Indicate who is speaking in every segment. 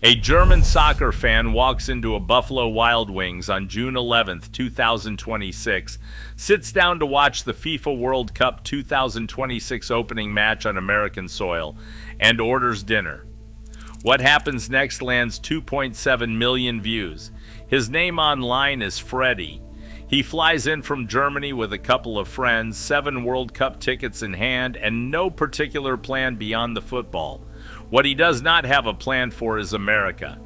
Speaker 1: A German soccer fan walks into a Buffalo Wild Wings on June 11th, 2026, sits down to watch the FIFA World Cup 2026 opening match on American soil, and orders dinner. What happens next lands 2.7 million views. His name online is Freddy. He flies in from Germany with a couple of friends, 7 World Cup tickets in hand, and no particular plan beyond the football. What he does not have a plan for is America.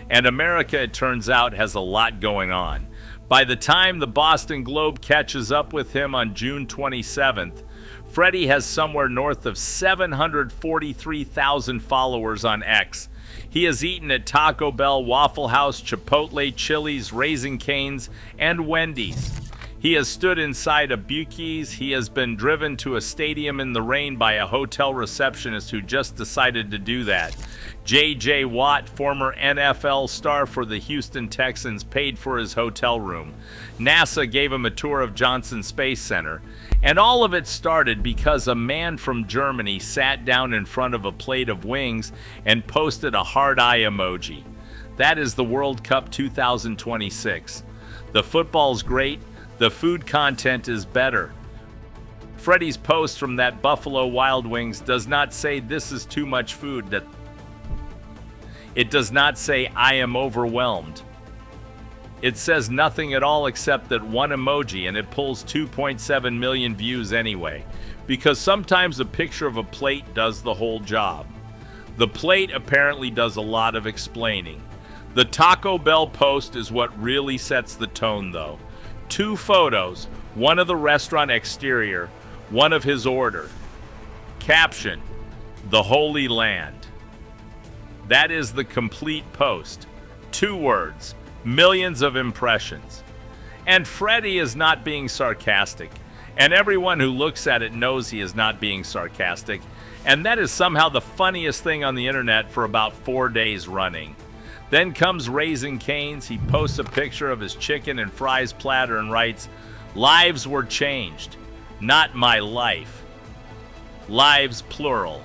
Speaker 1: And America, it turns out, has a lot going on. By the time the Boston Globe catches up with him on June 27th, Freddy has somewhere north of 743,000 followers on X. He has eaten at Taco Bell, Waffle House, Chipotle, Chili's, Raising Cane's, and Wendy's. He has stood inside a Buc-ee's. He has been driven to a stadium in the rain by a hotel receptionist who just decided to do that. J.J. Watt, former NFL star for the Houston Texans, paid for his hotel room. NASA gave him a tour of Johnson Space Center. And all of it started because a man from Germany sat down in front of a plate of wings and posted a heart eye emoji. That is the World Cup 2026. The football's great. The food content is better. Freddy's post from that Buffalo Wild Wings does not say this is too much food. It does not say I am overwhelmed. It says nothing at all except that one emoji, and it pulls 2.7 million views anyway, because sometimes a picture of a plate does the whole job. The plate apparently does a lot of explaining. The Taco Bell post is what really sets the tone though. 2 photos, one of the restaurant exterior, one of his order. Caption, the Holy Land. That is the complete post. 2 words, millions of impressions. And Freddy is not being sarcastic, and everyone who looks at it knows he is not being sarcastic, and that is somehow the funniest thing on the internet for about 4 days running. Then comes Raising Cane's. He posts a picture of his chicken and fries platter and writes, "Lives were changed, not my life." Lives plural.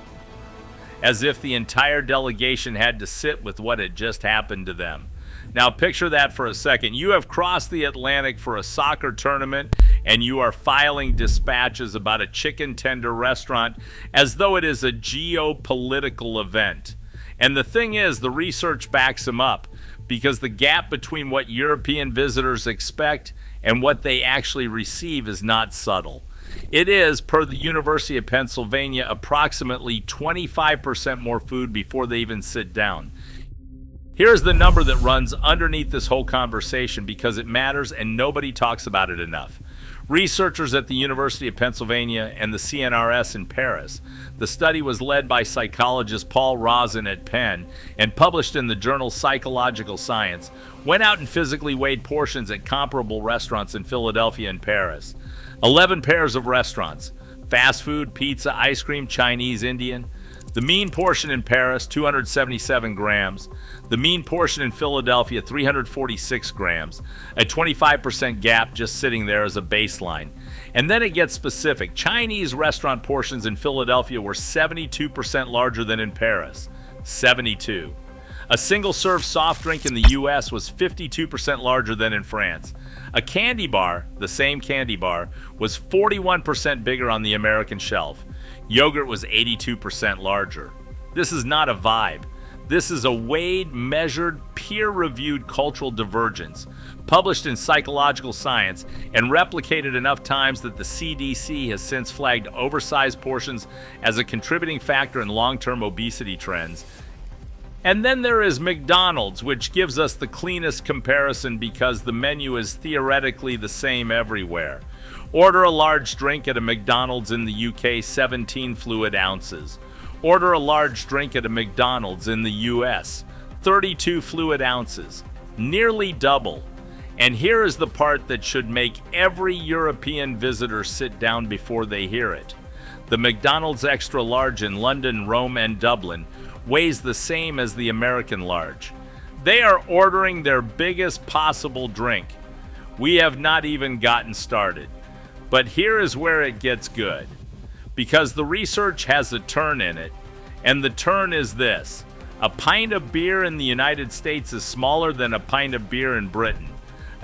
Speaker 1: As if the entire delegation had to sit with what had just happened to them. Now picture that for a second. You have crossed the Atlantic for a soccer tournament and you are filing dispatches about a chicken tender restaurant as though it is a geopolitical event. And the thing is, the research backs him up, because the gap between what European visitors expect and what they actually receive is not subtle. It is, per the University of Pennsylvania, approximately 25% more food before they even sit down. Here's the number that runs underneath this whole conversation because it matters and nobody talks about it enough. Researchers at the University of Pennsylvania and the CNRS in Paris. The study was led by psychologist Paul Rosen at Penn and published in the journal Psychological Science, went out and physically weighed portions at comparable restaurants in Philadelphia and Paris. 11 pairs of restaurants: fast food, pizza, ice cream, Chinese, Indian. The mean portion in Paris, 277 grams. The mean portion in Philadelphia, 346 grams. A 25% gap just sitting there as a baseline. And then it gets specific. Chinese restaurant portions in Philadelphia were 72% larger than in Paris. 72. A single-serve soft drink in the U.S. was 52% larger than in France. A candy bar, the same candy bar, was 41% bigger on the American shelf. Yogurt was 82% larger. This is not a vibe. This is a weighed, measured, peer-reviewed cultural divergence, published in Psychological Science and replicated enough times that the CDC has since flagged oversized portions as a contributing factor in long-term obesity trends. And then there is McDonald's, which gives us the cleanest comparison because the menu is theoretically the same everywhere. Order a large drink at a McDonald's in the UK, 17 fluid ounces. Order a large drink at a McDonald's in the US, 32 fluid ounces, nearly double. And here is the part that should make every European visitor sit down before they hear it. The McDonald's Extra Large in London, Rome, and Dublin weighs the same as the American large. They are ordering their biggest possible drink. We have not even gotten started. But here is where it gets good, because the research has a turn in it, and the turn is this: A pint of beer in the United States is smaller than a pint of beer in Britain.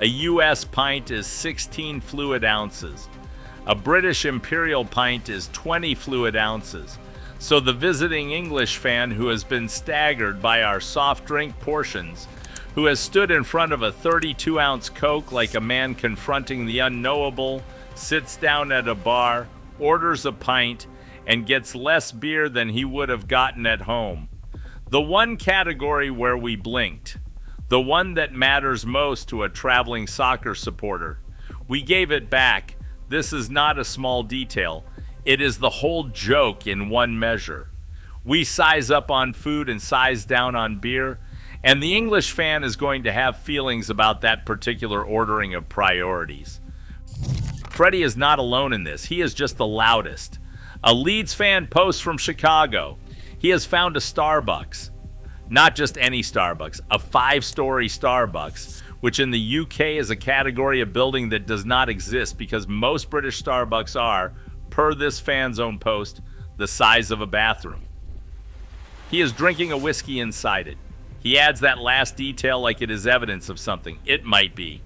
Speaker 1: A U.S. pint is 16 fluid ounces. A British imperial pint is 20 fluid ounces. So the visiting English fan who has been staggered by our soft drink portions, who has stood in front of a 32-ounce Coke like a man confronting the unknowable, sits down at a bar, orders a pint, and gets less beer than he would have gotten at home. The one category where we blinked. The one that matters most to a traveling soccer supporter. We gave it back. This is not a small detail. It is the whole joke in one measure. We size up on food and size down on beer, and the English fan is going to have feelings about that particular ordering of priorities. Freddy is not alone in this. He is just the loudest. A Leeds fan posts from Chicago. He has found a Starbucks. Not just any Starbucks, a 5-story Starbucks, which in the UK is a category of building that does not exist because most British Starbucks are, per this fan's own post, the size of a bathroom. He is drinking a whiskey inside it. He adds that last detail like it is evidence of something. It might be.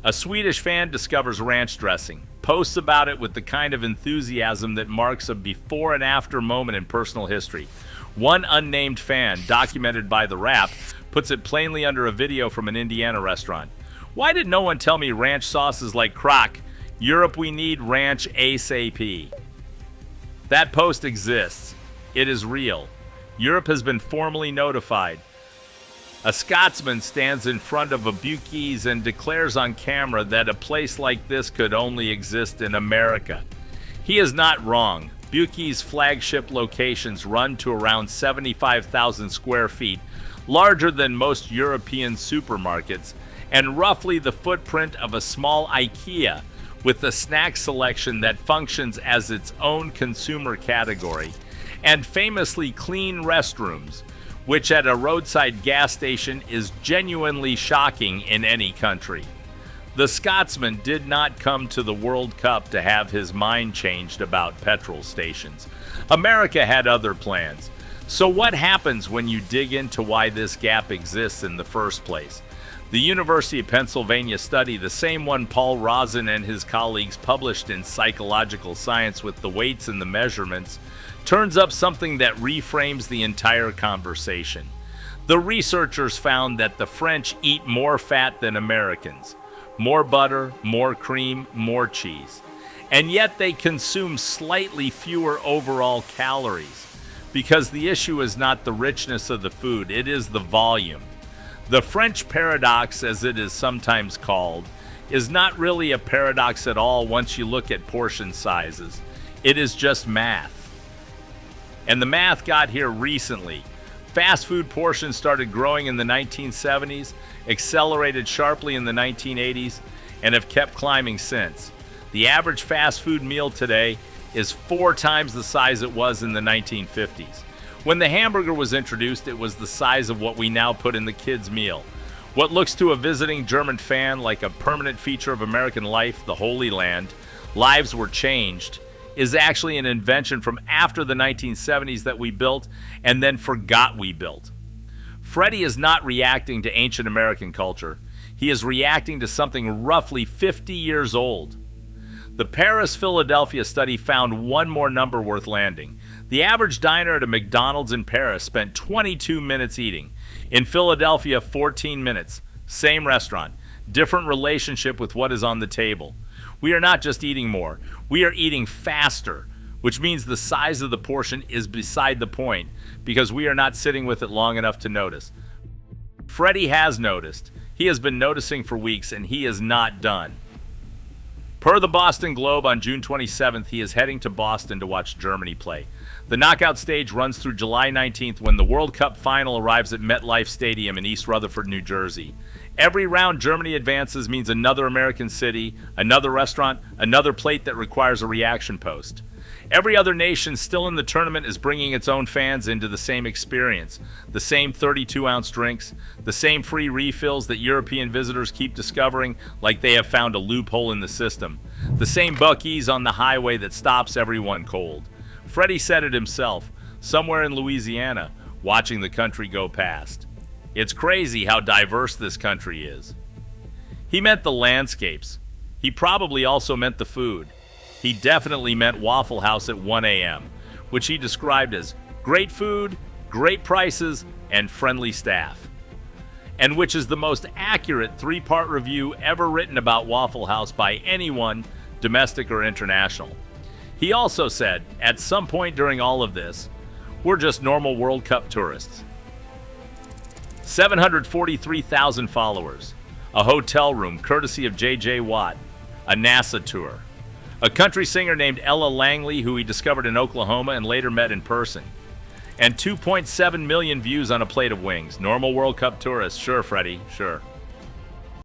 Speaker 1: A Swedish fan discovers ranch dressing, posts about it with the kind of enthusiasm that marks a before and after moment in personal history. One unnamed fan, documented by The Wrap, puts it plainly under a video from an Indiana restaurant. Why did no one tell me ranch sauce is like crock? Europe, we need ranch ASAP. That post exists. It is real. Europe has been formally notified. A Scotsman stands in front of a Buc-ee's and declares on camera that a place like this could only exist in America. He is not wrong. Buc-ee's flagship locations run to around 75,000 square feet, larger than most European supermarkets, and roughly the footprint of a small IKEA, with a snack selection that functions as its own consumer category, and famously clean restrooms, which at a roadside gas station is genuinely shocking in any country. The Scotsman did not come to the World Cup to have his mind changed about petrol stations. America had other plans. So what happens when you dig into why this gap exists in the first place? The University of Pennsylvania study, the same one Paul Rosen and his colleagues published in Psychological Science with the weights and the measurements, turns up something that reframes the entire conversation. The researchers found that the French eat more fat than Americans. More butter, more cream, more cheese. And yet they consume slightly fewer overall calories, because the issue is not the richness of the food, it is the volume. The French paradox, as it is sometimes called, is not really a paradox at all once you look at portion sizes. It is just math. And the math got here recently. Fast food portions started growing in the 1970s, accelerated sharply in the 1980s, and have kept climbing since. The average fast food meal today is 4 times the size it was in the 1950s. When the hamburger was introduced, it was the size of what we now put in the kids' meal. What looks to a visiting German fan like a permanent feature of American life, the Holy Land, lives were changed, is actually an invention from after the 1970s that we built and then forgot we built. Freddy is not reacting to ancient American culture. He is reacting to something roughly 50 years old. The Paris-Philadelphia study found one more number worth landing. The average diner at a McDonald's in Paris spent 22 minutes eating. In Philadelphia, 14 minutes. Same restaurant. Different relationship with what is on the table. We are not just eating more. We are eating faster, which means the size of the portion is beside the point because we are not sitting with it long enough to notice. Freddy has noticed. He has been noticing for weeks, and he is not done. Per the Boston Globe, on June 27th, he is heading to Boston to watch Germany play. The knockout stage runs through July 19th when the World Cup final arrives at MetLife Stadium in East Rutherford, New Jersey. Every round Germany advances means another American city, another restaurant, another plate that requires a reaction post. Every other nation still in the tournament is bringing its own fans into the same experience, the same 32-ounce drinks, the same free refills that European visitors keep discovering like they have found a loophole in the system, the same Buc-ee's on the highway that stops everyone cold. Freddy said it himself, somewhere in Louisiana, watching the country go past. It's crazy how diverse this country is. He meant the landscapes. He probably also meant the food. He definitely meant Waffle House at 1 a.m., which he described as great food, great prices, and friendly staff. And which is the most accurate 3-part review ever written about Waffle House by anyone, domestic or international. He also said, at some point during all of this, we're just normal World Cup tourists. 743,000 followers, a hotel room courtesy of J.J. Watt, a NASA tour, a country singer named Ella Langley who he discovered in Oklahoma and later met in person, and 2.7 million views on a plate of wings. Normal World Cup tourists. Sure, Freddy, sure.